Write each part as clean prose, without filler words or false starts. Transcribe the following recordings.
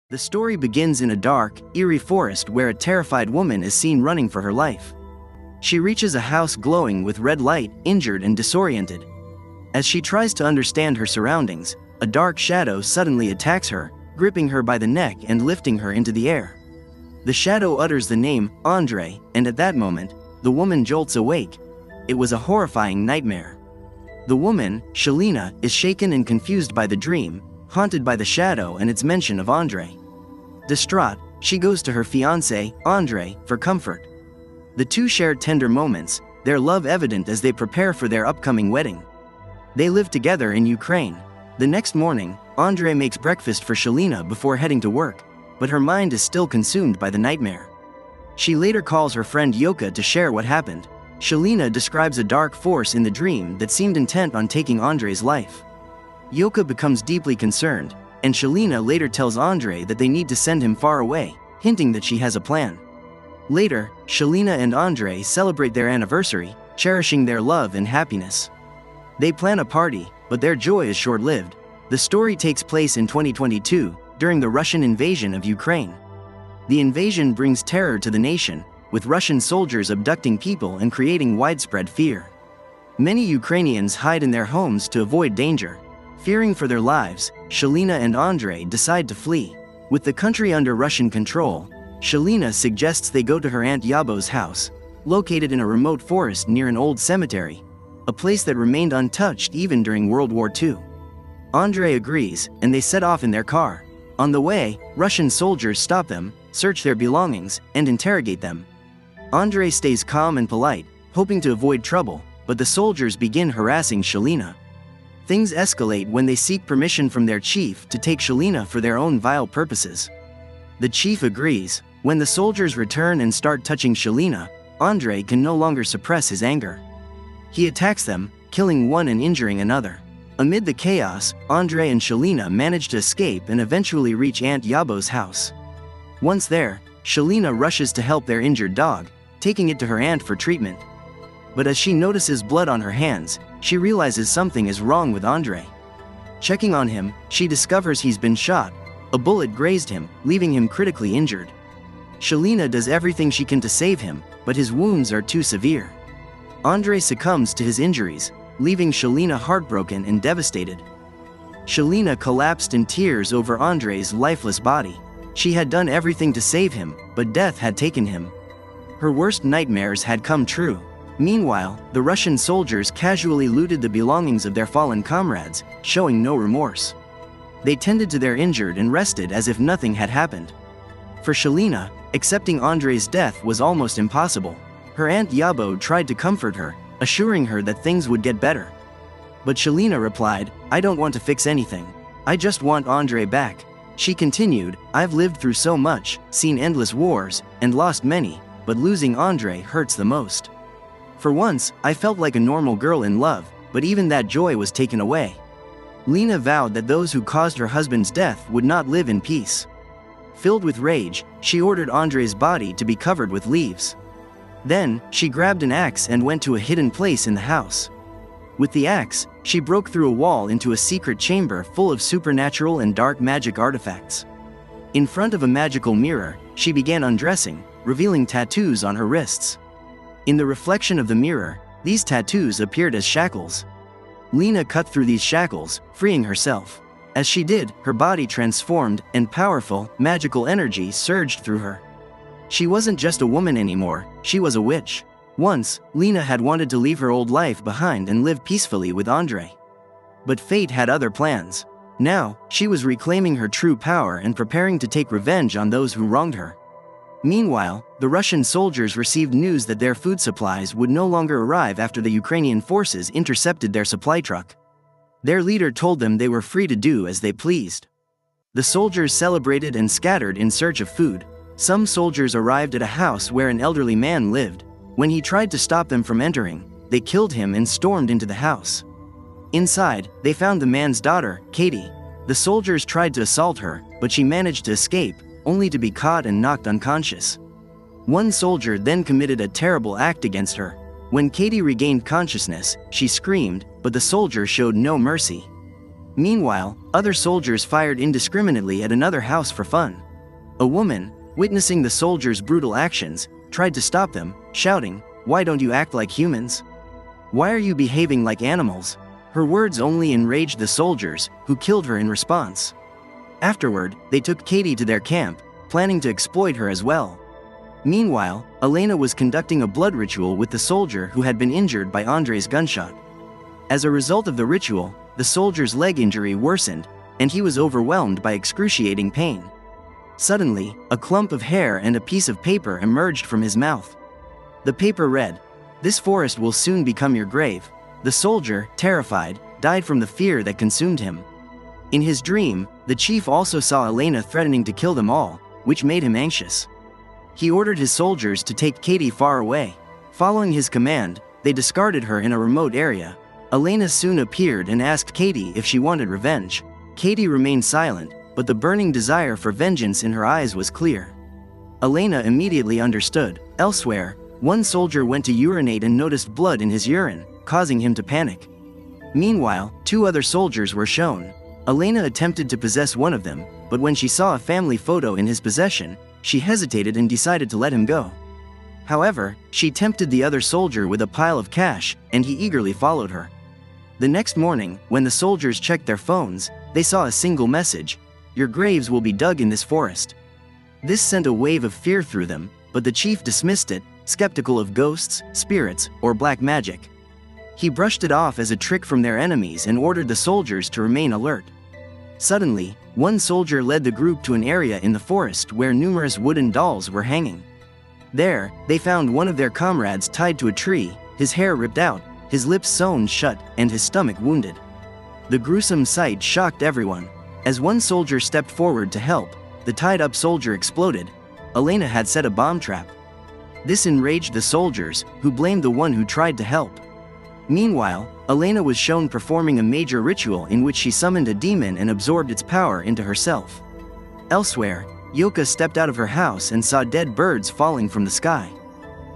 The story begins in a dark, eerie forest where a terrified woman is seen running for her life. She reaches a house glowing with red light, injured and disoriented. As she tries to understand her surroundings, a dark shadow suddenly attacks her, gripping her by the neck and lifting her into the air. The shadow utters the name, Andre, and at that moment, the woman jolts awake. It was a horrifying nightmare. The woman, Shalina, is shaken and confused by the dream, haunted by the shadow and its mention of Andre. Distraught, she goes to her fiancé, Andre, for comfort. The two share tender moments, their love evident as they prepare for their upcoming wedding. They live together in Ukraine. The next morning, Andre makes breakfast for Shalina before heading to work, but her mind is still consumed by the nightmare. She later calls her friend Yoka to share what happened. Shalina describes a dark force in the dream that seemed intent on taking Andre's life. Yoka becomes deeply concerned, and Shalina later tells Andre that they need to send him far away, hinting that she has a plan. Later, Shalina and Andre celebrate their anniversary, cherishing their love and happiness. They plan a party, but their joy is short-lived. The story takes place in 2022, during the Russian invasion of Ukraine. The invasion brings terror to the nation, with Russian soldiers abducting people and creating widespread fear. Many Ukrainians hide in their homes to avoid danger. Fearing for their lives, Shalina and Andre decide to flee. With the country under Russian control, Shalina suggests they go to her Aunt Yabo's house, located in a remote forest near an old cemetery, a place that remained untouched even during World War II. Andre agrees, and they set off in their car. On the way, Russian soldiers stop them, search their belongings, and interrogate them. Andre stays calm and polite, hoping to avoid trouble, but the soldiers begin harassing Shalina. Things escalate when they seek permission from their chief to take Shalina for their own vile purposes. The chief agrees. When the soldiers return and start touching Shalina, Andre can no longer suppress his anger. He attacks them, killing one and injuring another. Amid the chaos, Andre and Shalina manage to escape and eventually reach Aunt Yabo's house. Once there, Shalina rushes to help their injured dog, taking it to her aunt for treatment. But as she notices blood on her hands, she realizes something is wrong with Andre. Checking on him, she discovers he's been shot. A bullet grazed him, leaving him critically injured. Shalina does everything she can to save him, but his wounds are too severe. Andre succumbs to his injuries, leaving Shalina heartbroken and devastated. Shalina collapsed in tears over Andre's lifeless body. She had done everything to save him, but death had taken him. Her worst nightmares had come true. Meanwhile, the Russian soldiers casually looted the belongings of their fallen comrades, showing no remorse. They tended to their injured and rested as if nothing had happened. For Shalina, accepting Andre's death was almost impossible. Her Aunt Yabo tried to comfort her, assuring her that things would get better. But Shalina replied, "I don't want to fix anything. I just want Andre back." She continued, "I've lived through so much, seen endless wars, and lost many, but losing Andre hurts the most. For once, I felt like a normal girl in love, but even that joy was taken away." Lena vowed that those who caused her husband's death would not live in peace. Filled with rage, she ordered Andre's body to be covered with leaves. Then, she grabbed an axe and went to a hidden place in the house. With the axe, she broke through a wall into a secret chamber full of supernatural and dark magic artifacts. In front of a magical mirror, she began undressing, revealing tattoos on her wrists. In the reflection of the mirror, these tattoos appeared as shackles. Lena cut through these shackles, freeing herself. As she did, her body transformed, and powerful, magical energy surged through her. She wasn't just a woman anymore, she was a witch. Once, Lena had wanted to leave her old life behind and live peacefully with Andre. But fate had other plans. Now, she was reclaiming her true power and preparing to take revenge on those who wronged her. Meanwhile, the Russian soldiers received news that their food supplies would no longer arrive after the Ukrainian forces intercepted their supply truck. Their leader told them they were free to do as they pleased. The soldiers celebrated and scattered in search of food. Some soldiers arrived at a house where an elderly man lived. When he tried to stop them from entering, they killed him and stormed into the house. Inside, they found the man's daughter, Katie. The soldiers tried to assault her, but she managed to escape, only to be caught and knocked unconscious. One soldier then committed a terrible act against her. When Katie regained consciousness, she screamed, but the soldier showed no mercy. Meanwhile, other soldiers fired indiscriminately at another house for fun. A woman, witnessing the soldiers' brutal actions, tried to stop them, shouting, "Why don't you act like humans? Why are you behaving like animals?" Her words only enraged the soldiers, who killed her in response. Afterward, they took Katie to their camp, planning to exploit her as well. Meanwhile, Elena was conducting a blood ritual with the soldier who had been injured by Andre's gunshot. As a result of the ritual, the soldier's leg injury worsened, and he was overwhelmed by excruciating pain. Suddenly, a clump of hair and a piece of paper emerged from his mouth. The paper read, "This forest will soon become your grave." The soldier, terrified, died from the fear that consumed him. In his dream, the chief also saw Elena threatening to kill them all, which made him anxious. He ordered his soldiers to take Katie far away. Following his command, they discarded her in a remote area. Elena soon appeared and asked Katie if she wanted revenge. Katie remained silent, but the burning desire for vengeance in her eyes was clear. Elena immediately understood. Elsewhere, one soldier went to urinate and noticed blood in his urine, causing him to panic. Meanwhile, two other soldiers were shown. Elena attempted to possess one of them, but when she saw a family photo in his possession, she hesitated and decided to let him go. However, she tempted the other soldier with a pile of cash, and he eagerly followed her. The next morning, when the soldiers checked their phones, they saw a single message: "Your graves will be dug in this forest." This sent a wave of fear through them, but the chief dismissed it, skeptical of ghosts, spirits, or black magic. He brushed it off as a trick from their enemies and ordered the soldiers to remain alert. Suddenly, one soldier led the group to an area in the forest where numerous wooden dolls were hanging. There, they found one of their comrades tied to a tree, his hair ripped out, his lips sewn shut, and his stomach wounded. The gruesome sight shocked everyone. As one soldier stepped forward to help, the tied-up soldier exploded. Elena had set a bomb trap. This enraged the soldiers, who blamed the one who tried to help. Meanwhile, Elena was shown performing a major ritual in which she summoned a demon and absorbed its power into herself. Elsewhere, Yoka stepped out of her house and saw dead birds falling from the sky.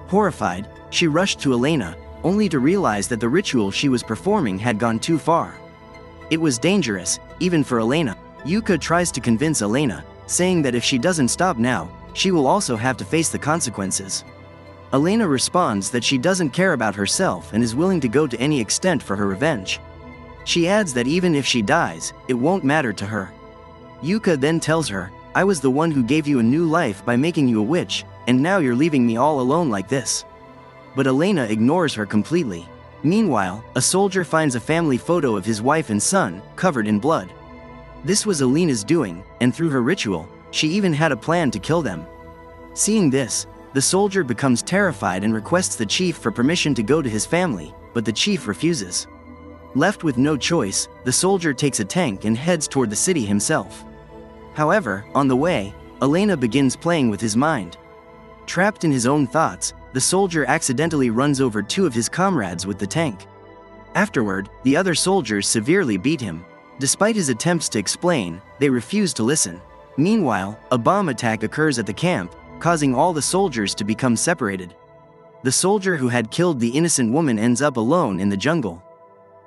Horrified, she rushed to Elena, only to realize that the ritual she was performing had gone too far. It was dangerous, even for Elena. Yuka tries to convince Elena, saying that if she doesn't stop now, she will also have to face the consequences. Elena responds that she doesn't care about herself and is willing to go to any extent for her revenge. She adds that even if she dies, it won't matter to her. Yuka then tells her, "I was the one who gave you a new life by making you a witch, and now you're leaving me all alone like this." But Elena ignores her completely. Meanwhile, a soldier finds a family photo of his wife and son, covered in blood. This was Elena's doing, and through her ritual, she even had a plan to kill them. Seeing this, the soldier becomes terrified and requests the chief for permission to go to his family, but the chief refuses. Left with no choice, the soldier takes a tank and heads toward the city himself. However, on the way, Elena begins playing with his mind. Trapped in his own thoughts, the soldier accidentally runs over two of his comrades with the tank. Afterward, the other soldiers severely beat him. Despite his attempts to explain, they refuse to listen. Meanwhile, a bomb attack occurs at the camp, causing all the soldiers to become separated. The soldier who had killed the innocent woman ends up alone in the jungle.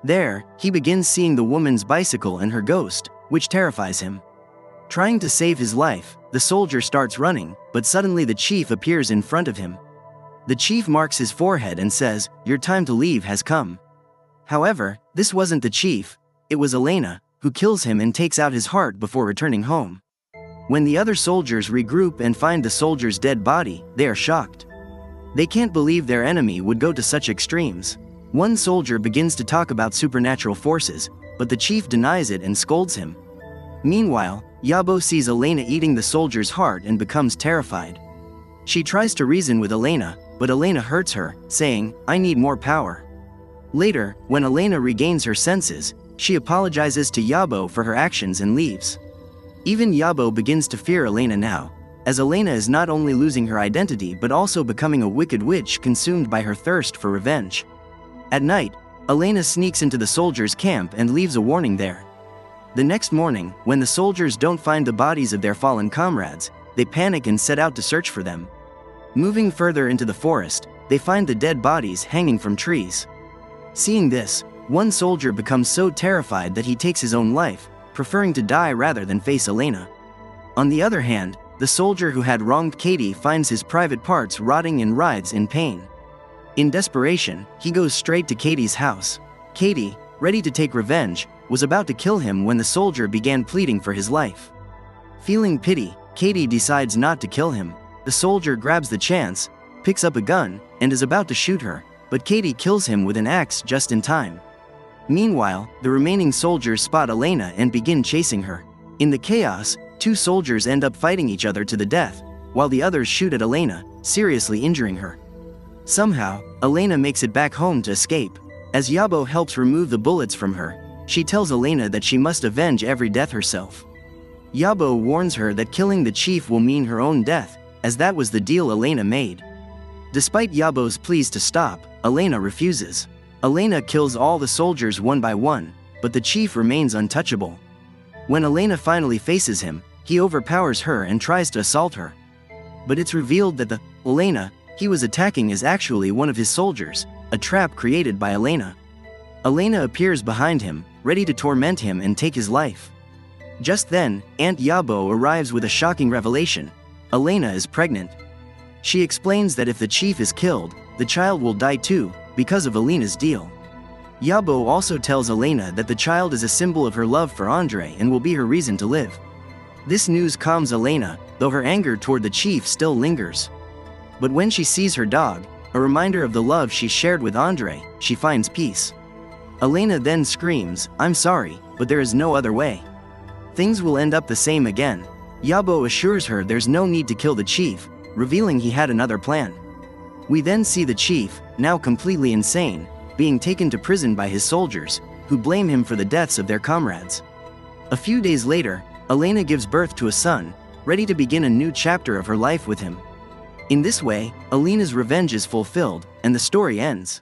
There, he begins seeing the woman's bicycle and her ghost, which terrifies him. Trying to save his life, the soldier starts running, but suddenly the chief appears in front of him. The chief marks his forehead and says, "Your time to leave has come." However, this wasn't the chief, it was Elena, who kills him and takes out his heart before returning home. When the other soldiers regroup and find the soldier's dead body, they are shocked. They can't believe their enemy would go to such extremes. One soldier begins to talk about supernatural forces, but the chief denies it and scolds him. Meanwhile, Yabo sees Elena eating the soldier's heart and becomes terrified. She tries to reason with Elena, but Elena hurts her, saying, "I need more power." Later, when Elena regains her senses, she apologizes to Yabo for her actions and leaves. Even Yabo begins to fear Elena now, as Elena is not only losing her identity but also becoming a wicked witch consumed by her thirst for revenge. At night, Elena sneaks into the soldiers' camp and leaves a warning there. The next morning, when the soldiers don't find the bodies of their fallen comrades, they panic and set out to search for them. Moving further into the forest, they find the dead bodies hanging from trees. Seeing this, One soldier becomes so terrified that he takes his own life, preferring to die rather than face Elena. On the other hand, the soldier who had wronged Katie finds his private parts rotting and writhes in pain. In desperation, he goes straight to Katie's house. Katie, ready to take revenge, was about to kill him when the soldier began pleading for his life. Feeling pity, Katie decides not to kill him. The soldier grabs the chance, picks up a gun, and is about to shoot her, but Katie kills him with an axe just in time. Meanwhile, the remaining soldiers spot Elena and begin chasing her. In the chaos, two soldiers end up fighting each other to the death, while the others shoot at Elena, seriously injuring her. Somehow, Elena makes it back home to escape. As Yabo helps remove the bullets from her, she tells Elena that she must avenge every death herself. Yabo warns her that killing the chief will mean her own death, as that was the deal Elena made. Despite Yabo's pleas to stop, Elena refuses. Elena kills all the soldiers one by one, but the chief remains untouchable. When Elena finally faces him, he overpowers her and tries to assault her. But it's revealed that the Elena he was attacking is actually one of his soldiers, a trap created by Elena. Elena appears behind him, ready to torment him and take his life. Just then, Aunt Yabo arrives with a shocking revelation. Elena is pregnant. She explains that if the chief is killed, the child will die too, because of Elena's deal. Yabo also tells Elena that the child is a symbol of her love for Andre and will be her reason to live. This news calms Elena, though her anger toward the chief still lingers. But when she sees her dog, a reminder of the love she shared with Andre, she finds peace. Elena then screams, "I'm sorry, but there is no other way." Things will end up the same again. Yabo assures her there's no need to kill the chief, revealing he had another plan. We then see the chief, now completely insane, being taken to prison by his soldiers, who blame him for the deaths of their comrades. A few days later, Elena gives birth to a son, ready to begin a new chapter of her life with him. In this way, Elena's revenge is fulfilled, and the story ends.